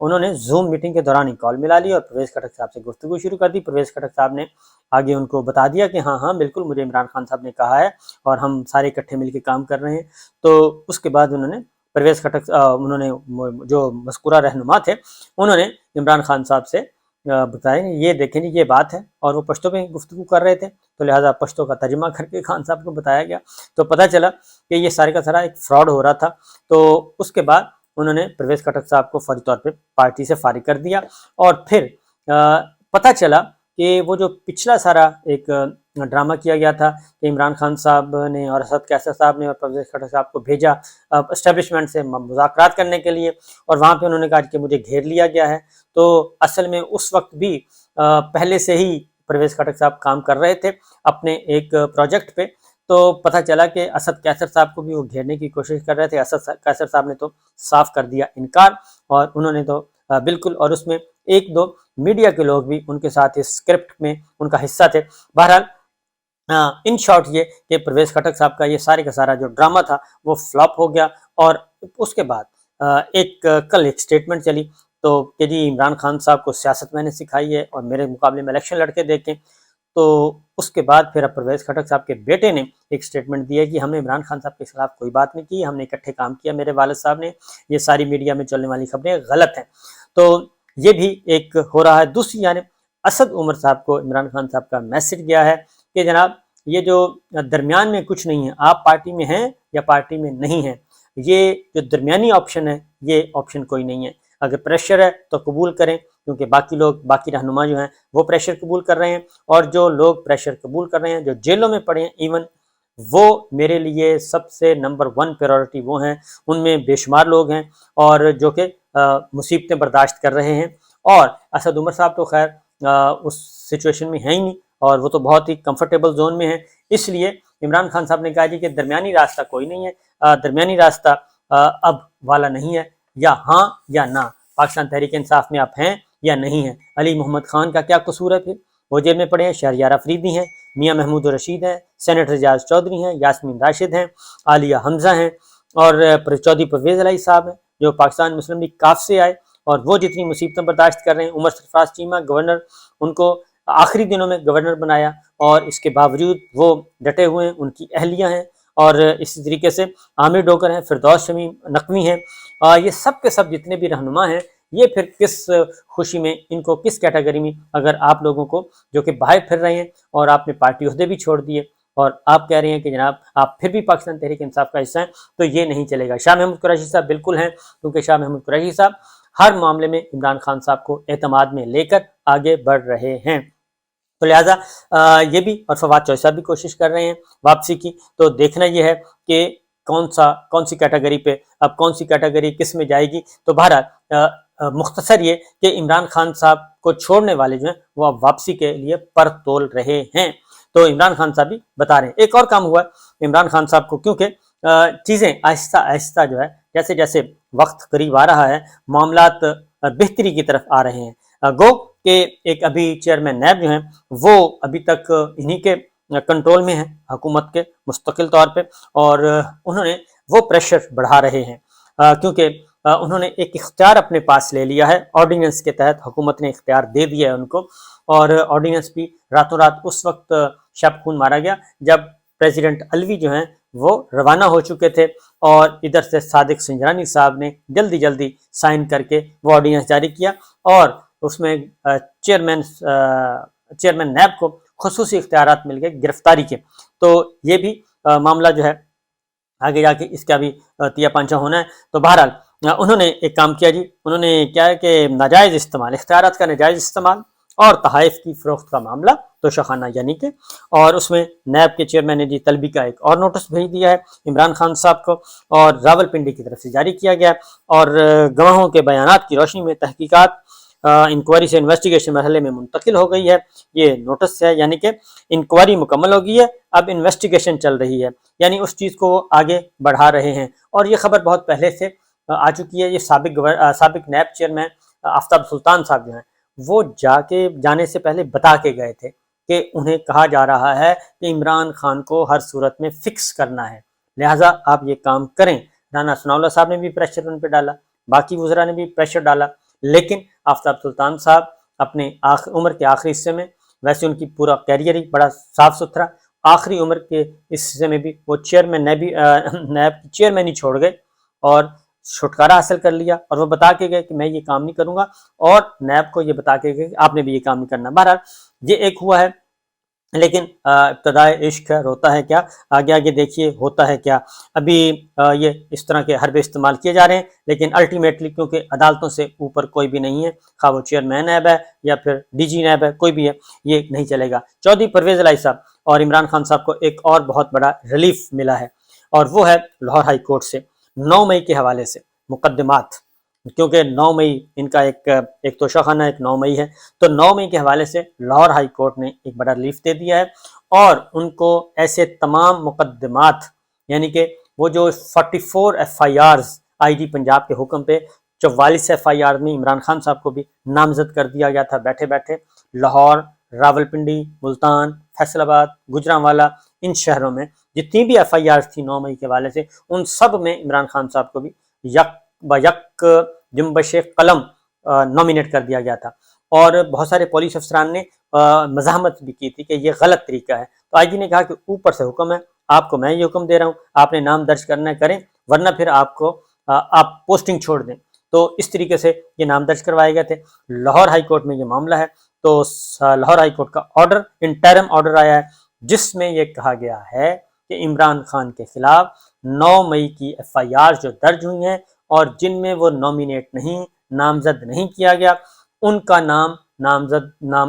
انہوں نے zoom meeting کے دوران ہی کال ملا لی اور پرویز خٹک صاحب سے گفتگو شروع کر دی۔ پرویز خٹک صاحب نے آگے ان کو بتا دیا کہ ہاں بالکل مجھے عمران خان صاحب نے کہا ہے اور ہم سارے اکٹھے مل کے کام کر رہے ہیں۔ تو اس کے بعد پرویز خٹک انہوں نے جو مذکورہ رہنما تھے انہوں نے عمران خان صاحب سے بتایا یہ دیکھیں یہ بات ہے، اور وہ پشتو میں گفتگو کر رہے تھے تو لہٰذا پشتو کا ترجمہ کر کے خان صاحب کو بتایا گیا، تو پتہ چلا کہ یہ سارے کا سارا ایک فراڈ ہو رہا تھا۔ تو اس کے بعد انہوں نے پرویز خٹک صاحب کو فوری طور پہ پارٹی سے فارغ کر دیا، اور پھر پتہ چلا کہ وہ جو پچھلا سارا ایک ڈرامہ کیا گیا تھا کہ عمران خان صاحب نے اور اسد قیصر صاحب نے اور پرویز خٹک صاحب کو بھیجا اسٹیبلشمنٹ سے مذاکرات کرنے کے لیے، اور وہاں پہ انہوں نے کہا کہ مجھے گھیر لیا گیا ہے۔ تو اصل میں اس وقت بھی پہلے سے ہی پرویز خٹک صاحب کام کر رہے تھے اپنے ایک پروجیکٹ پہ، تو پتہ چلا کہ اسد قیصر صاحب کو بھی وہ گھیرنے کی کوشش کر رہے تھے۔ اسد قیصر صاحب نے تو صاف کر دیا انکار، اور انہوں نے تو بالکل، اور اس میں ایک دو میڈیا کے لوگ بھی ان کے ساتھ اس اسکرپٹ میں ان کا حصہ تھے۔ بہرحال ان شارٹ یہ کہ پرویز خٹک صاحب کا یہ سارے کا سارا جو ڈرامہ تھا وہ فلاپ ہو گیا، اور اس کے بعد کل ایک سٹیٹمنٹ چلی تو کہ جی عمران خان صاحب کو سیاست میں نے سکھائی ہے اور میرے مقابلے میں الیکشن لڑ کے دیکھیں۔ تو اس کے بعد پھر پرویز خٹک صاحب کے بیٹے نے ایک سٹیٹمنٹ دیا کہ ہم نے عمران خان صاحب کے خلاف کوئی بات نہیں کی، ہم نے اکٹھے کام کیا میرے والد صاحب نے، یہ ساری میڈیا میں چلنے والی خبریں غلط ہیں۔ تو یہ بھی ایک ہو رہا ہے۔ دوسری جانب اسد عمر صاحب کو عمران خان صاحب کا میسج گیا ہے کہ جناب یہ جو درمیان میں کچھ نہیں ہے، آپ پارٹی میں ہیں یا پارٹی میں نہیں ہیں، یہ جو درمیانی آپشن ہے یہ آپشن کوئی نہیں ہے۔ اگر پریشر ہے تو قبول کریں، کیونکہ باقی رہنما جو ہیں وہ پریشر قبول کر رہے ہیں، اور جو لوگ پریشر قبول کر رہے ہیں جو جیلوں میں پڑے ہیں ایون، وہ میرے لیے سب سے نمبر 1 پریورٹی وہ ہیں، ان میں بے شمار لوگ ہیں اور جو کہ مصیبتیں برداشت کر رہے ہیں۔ اور اسد عمر صاحب تو خیر اس سچویشن میں ہیں ہی نہیں، اور وہ تو بہت ہی کمفرٹیبل زون میں ہیں، اس لیے عمران خان صاحب نے کہا جی کہ درمیانی راستہ کوئی نہیں ہے، درمیانی راستہ اب والا نہیں ہے، یا ہاں یا نہ، پاکستان تحریک انصاف میں آپ ہیں یا نہیں ہیں۔ علی محمد خان کا کیا قصور ہے؟ پھر وہ جیل میں پڑے ہیں، شہریار افریدی ہیں، میاں محمود رشید ہیں، سینیٹر اعجاز چودھری ہیں، یاسمین راشد ہیں، عالیہ حمزہ ہیں، اور چودھری پرویز الہی صاحب ہیں جو پاکستان مسلم لیگ کاف سے آئے، اور وہ جتنی مصیبتیں برداشت کر رہے ہیں۔ عمر سرفراز چیمہ گورنر، ان کو آخری دنوں میں گورنر بنایا، اور اس کے باوجود وہ ڈٹے ہوئے ہیں، ان کی اہلیہ ہیں، اور اسی طریقے سے عامر ڈوگر ہیں، فردوس شمیم نقوی ہیں، یہ سب کے سب جتنے بھی رہنما ہیں، یہ پھر کس خوشی میں، ان کو کس کیٹیگری میں، اگر آپ لوگوں کو جو کہ باہر پھر رہے ہیں اور آپ نے پارٹی عہدے بھی چھوڑ دیے اور آپ کہہ رہے ہیں کہ جناب آپ پھر بھی پاکستان تحریک انصاف کا حصہ ہیں، تو یہ نہیں چلے گا۔ شاہ محمود قریشی صاحب بالکل ہیں، کیونکہ شاہ محمود قریشی صاحب ہر معاملے میں عمران خان صاحب کو اعتماد میں لے کر آگے بڑھ رہے ہیں، تو لہٰذا یہ بھی، اور فواد چوہدری صاحب بھی کوشش کر رہے ہیں واپسی کی۔ تو دیکھنا یہ ہے کہ کون سی کیٹیگری پہ، اب کون سی کیٹیگری کس میں جائے گی۔ تو بہرحال مختصر یہ کہ عمران خان صاحب کو چھوڑنے والے جو ہیں وہ اب واپسی کے لیے پر تول رہے ہیں، تو عمران خان صاحب بھی بتا رہے ہیں۔ ایک اور کام ہوا ہے عمران خان صاحب کو، کیونکہ چیزیں آہستہ آہستہ جو ہے جیسے جیسے وقت قریب آ رہا ہے، معاملات بہتری کی طرف آ رہے ہیں، گو کہ ایک ابھی چیئرمین نیب جو ہیں وہ ابھی تک انہی کے کنٹرول میں ہیں حکومت کے مستقل طور پہ، اور انہوں نے وہ پریشر بڑھا رہے ہیں کیونکہ انہوں نے ایک اختیار اپنے پاس لے لیا ہے، آرڈیننس کے تحت حکومت نے اختیار دے دیا ہے ان کو، اور آرڈیننس بھی راتوں رات اس وقت شب خون مارا گیا جب پریزیڈنٹ علوی جو ہیں وہ روانہ ہو چکے تھے، اور ادھر سے صادق سنجرانی صاحب نے جلدی سائن کر کے وہ آرڈیننس جاری کیا، اور اس میں چیئرمین نیب کو خصوصی اختیارات مل گئے گرفتاری کے۔ تو یہ بھی معاملہ جو ہے آگے جا کے اس کا بھی تیا پانچا ہونا ہے۔ تو بہرحال انہوں نے ایک کام کیا جی، انہوں نے کیا ہے کہ ناجائز استعمال، اختیارات کا ناجائز استعمال اور تحائف کی فروخت کا معاملہ توشہ یعنی کہ، اور اس میں نیب کے چیئرمین نے جی طلبی کا ایک اور نوٹس بھیج دیا ہے عمران خان صاحب کو، اور راول پنڈی کی طرف سے جاری کیا گیا، اور گواہوں کے بیانات کی روشنی میں تحقیقات انکوائری سے انویسٹیگیشن مرحلے میں منتقل ہو گئی ہے۔ یہ نوٹس ہے، یعنی کہ انکوائری مکمل ہو گئی ہے، اب انویسٹیگیشن چل رہی ہے، یعنی اس چیز کو آگے بڑھا رہے ہیں، اور یہ خبر بہت پہلے سے آ چکی ہے۔ یہ سابق نیب چیئرمین آفتاب سلطان صاحب جو ہیں وہ جانے سے پہلے بتا کے گئے تھے کہ انہیں کہا جا رہا ہے کہ عمران خان کو ہر صورت میں فکس کرنا ہے، لہٰذا آپ یہ کام کریں۔ رانا ثناء اللہ صاحب نے بھی پریشر ان پہ ڈالا، باقی وزراء نے بھی پریشر ڈالا، لیکن آفتاب سلطان صاحب اپنے عمر کے آخری حصے میں، ویسے ان کی پورا کیریئر ہی بڑا صاف ستھرا، آخری عمر کے اس حصے میں بھی وہ چیئرمین نیب کی چیئرمین ہی چھوڑ گئے اور چھٹکارا حاصل کر لیا، اور وہ بتا کے گئے کہ میں یہ کام نہیں کروں گا، اور نیب کو یہ بتا کے گئے کہ آپ نے بھی یہ کام نہیں کرنا۔ بہرحال یہ ایک ہوا ہے، لیکن ابتدائے عشق ہے، روتا ہے کیا، آگے آگے دیکھیے ہوتا ہے کیا۔ ابھی یہ اس طرح کے حربے استعمال کیے جا رہے ہیں، لیکن الٹیمیٹلی کیونکہ عدالتوں سے اوپر کوئی بھی نہیں ہے، خواہ وہ چیئرمین نیب ہے یا پھر ڈی جی نیب ہے، کوئی بھی ہے، یہ نہیں چلے گا۔ چودھری پرویز الہی صاحب اور عمران خان صاحب کو ایک اور بہت بڑا ریلیف ملا ہے، اور وہ ہے لاہور ہائی کورٹ سے 9 مئی کے حوالے سے مقدمات، کیونکہ 9 مئی ان کا ایک توشہ خانہ ایک 9 مئی ہے، تو 9 مئی کے حوالے سے لاہور ہائی کورٹ نے ایک بڑا ریلیف دے دیا ہے، اور ان کو ایسے تمام مقدمات، یعنی کہ وہ جو 44 ایف آئی آرز آئی جی پنجاب کے حکم پہ 44 ایف آئی آر میں عمران خان صاحب کو بھی نامزد کر دیا گیا تھا بیٹھے بیٹھے، لاہور، راولپنڈی، ملتان، فیصل آباد، گجرانوالا، ان شہروں میں جتنی بھی ایف آئی آرز تھی 9 مئی کے حوالے سے، ان سب میں عمران خان صاحب کو بھی یک بیک جنبش قلم نامینیٹ کر دیا گیا تھا، اور بہت سارے پولیس افسران نے مزاحمت بھی کی تھی کہ یہ غلط طریقہ ہے، تو آئی جی نے کہا کہ اوپر سے حکم ہے، آپ کو میں یہ حکم دے رہا ہوں، آپ نے نام درج کرنا ہے کریں، ورنہ پھر آپ پوسٹنگ چھوڑ دیں۔ تو اس طریقے سے یہ نام درج کروائے گئے تھے۔ لاہور ہائی کورٹ میں یہ معاملہ ہے، تو لاہور ہائی کورٹ کا آرڈر، انٹرم آرڈر آیا ہے، جس میں یہ کہا گیا ہے کہ عمران خان کے خلاف 9 مئی کی ایف آئی آر جو درج ہوئی ہیں اور جن میں وہ نامینیٹ نہیں، نامزد نہیں کیا گیا، ان کا نام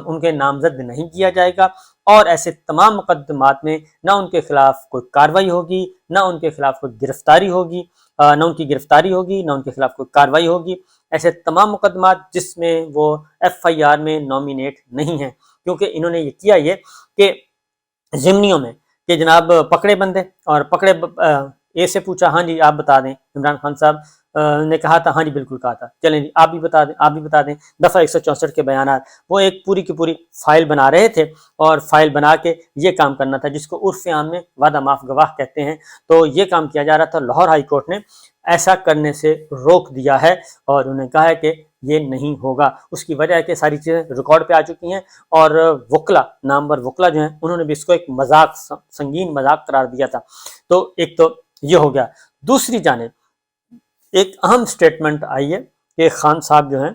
ان کے نامزد نہیں کیا جائے گا، اور ایسے تمام مقدمات میں نہ ان کے خلاف کوئی کارروائی ہوگی، نہ ان کے خلاف کوئی گرفتاری ہوگی، نہ ان کی گرفتاری ہوگی، نہ ان کے خلاف کوئی کارروائی ہوگی، ایسے تمام مقدمات جس میں وہ ایف آئی آر میں نامینیٹ نہیں ہیں، کیونکہ انہوں نے یہ کیا یہ کہ ضمنیوں میں کہ جناب پکڑے بندے، اور پکڑے اے سے پوچھا، ہاں جی آپ بتا دیں، عمران خان صاحب نے کہا تھا ہاں جی بالکل کہا تھا، چلیں جی آپ بھی بتا دیں دفعہ 164 کے بیانات، وہ ایک پوری کی پوری فائل بنا رہے تھے، اور فائل بنا کے یہ کام کرنا تھا جس کو عرف عام میں وعدہ معاف گواہ کہتے ہیں، تو یہ کام کیا جا رہا تھا۔ لاہور ہائی کورٹ نے ایسا کرنے سے روک دیا ہے، اور انہوں نے کہا ہے کہ یہ نہیں ہوگا، اس کی وجہ ہے کہ ساری چیزیں ریکارڈ پہ آ چکی ہیں، اور وکلا، نامور وکلا جو ہیں، انہوں نے بھی اس کو ایک مذاق، سنگین مذاق قرار دیا تھا۔ تو ایک تو یہ ہو گیا۔ دوسری جانب ایک اہم سٹیٹمنٹ آئی ہے کہ خان صاحب جو ہیں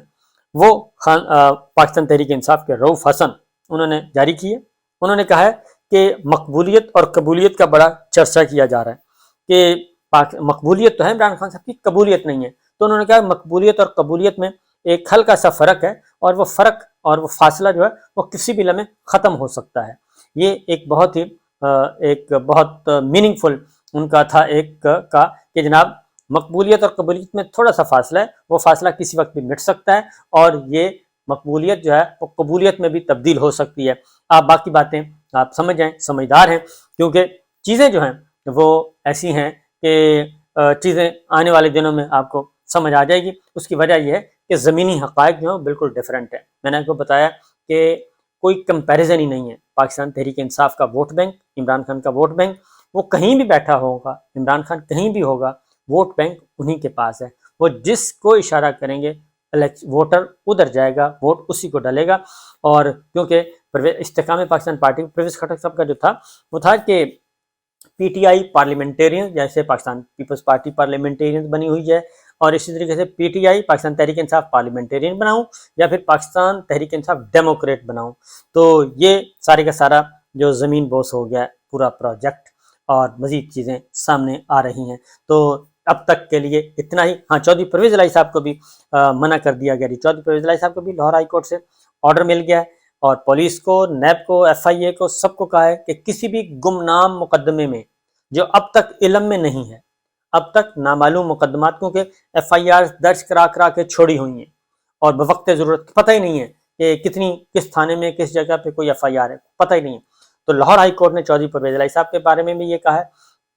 وہ پاکستان تحریک انصاف کے رؤف حسن انہوں نے جاری کی ہے، انہوں نے کہا ہے کہ مقبولیت اور قبولیت کا بڑا چرچا کیا جا رہا ہے کہ مقبولیت تو ہے عمران خان صاحب کی، قبولیت نہیں ہے، تو انہوں نے کہا مقبولیت اور قبولیت میں ایک ہلکا سا فرق ہے، اور وہ فرق اور وہ فاصلہ جو ہے وہ کسی بھی لمحے ختم ہو سکتا ہے۔ یہ ایک بہت میننگ فل ان کا تھا ایک کا کہ جناب مقبولیت اور قبولیت میں تھوڑا سا فاصلہ ہے، وہ فاصلہ کسی وقت بھی مٹ سکتا ہے، اور یہ مقبولیت جو ہے وہ قبولیت میں بھی تبدیل ہو سکتی ہے۔ آپ باقی باتیں آپ سمجھ جائیں، سمجھدار ہیں، کیونکہ چیزیں جو ہیں وہ ایسی ہیں کہ چیزیں آنے والے دنوں میں آپ کو سمجھ آ جائے گی۔ اس کی وجہ یہ ہے کہ زمینی حقائق جو ہیں بالکل ڈیفرنٹ ہیں۔ میں نے آپ کو بتایا کہ کوئی کمپیریزن ہی نہیں ہے۔ پاکستان تحریک انصاف کا ووٹ بینک، عمران خان کا ووٹ بینک، وہ کہیں بھی بیٹھا ہوگا، عمران خان کہیں بھی ہوگا، ووٹ بینک انہی کے پاس ہے، وہ جس کو اشارہ کریں گے ووٹر ادھر جائے گا، ووٹ اسی کو ڈالے گا۔ اور کیونکہ استحکام پاکستان پارٹی پرویز خٹک صاحب کا جو تھا وہ تھا کہ پی ٹی آئی پارلیمنٹیرین، جیسے پاکستان پیپلز پارٹی پارلیمنٹیرین بنی ہوئی ہے، اور اسی طریقے سے P T I Pakistan Tehreek Insaf parliamentarian بناؤں، یا پھر پاکستان تحریک انصاف ڈیموکریٹ بناؤں، تو یہ سارے کا سارا جو زمین بوس ہو گیا پورا پروجیکٹ، اور مزید چیزیں سامنے آ رہی ہیں۔ تو اب تک کے لیے اتنا ہی۔ ہاں، چودھری پرویز الہی صاحب کو بھی منع کر دیا گیا، چودھری پرویز الہی صاحب کو بھی لاہور ہائی کورٹ سے آرڈر مل گیا ہے، اور پولیس کو، نیب کو، ایف آئی اے کو، سب کو کہا ہے کہ کسی بھی گمنام مقدمے میں جو اب تک علم میں نہیں ہے، اب تک نامعلوم مقدمات، کیونکہ ایف آئی آر درج کرا کے چھوڑی ہوئی ہیں، اور بوقت ضرورت پتہ ہی نہیں ہے کہ کس تھانے میں کس جگہ پہ کوئی ایف آئی آر ہے، پتہ ہی نہیں ہے۔ تو لاہور ہائی کورٹ نے چودھری پرویز الہی صاحب کے بارے میں بھی یہ کہا ہے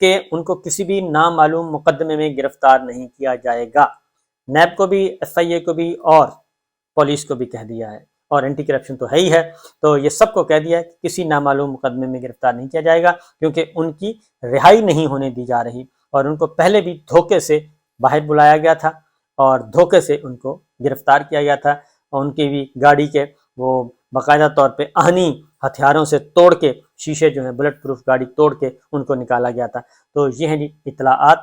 کہ ان کو کسی بھی نامعلوم مقدمے میں گرفتار نہیں کیا جائے گا۔ نیب کو بھی، ایف آئی اے کو بھی، اور پولیس کو بھی کہہ دیا ہے، اور اینٹی کرپشن تو ہے ہی ہے، تو یہ سب کو کہہ دیا ہے کہ کسی نامعلوم مقدمے میں گرفتار نہیں کیا جائے گا، کیونکہ ان کی رہائی نہیں ہونے دی جا رہی، اور ان کو پہلے بھی دھوکے سے باہر بلایا گیا تھا، اور دھوکے سے ان کو گرفتار کیا گیا تھا، اور ان کی بھی گاڑی کے وہ باقاعدہ طور پہ آہنی ہتھیاروں سے توڑ کے، شیشے جو ہیں بلٹ پروف گاڑی توڑ کے ان کو نکالا گیا تھا۔ تو یہ ہیں جی اطلاعات،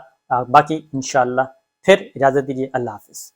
باقی انشاءاللہ پھر اجازت دیجیے، اللہ حافظ۔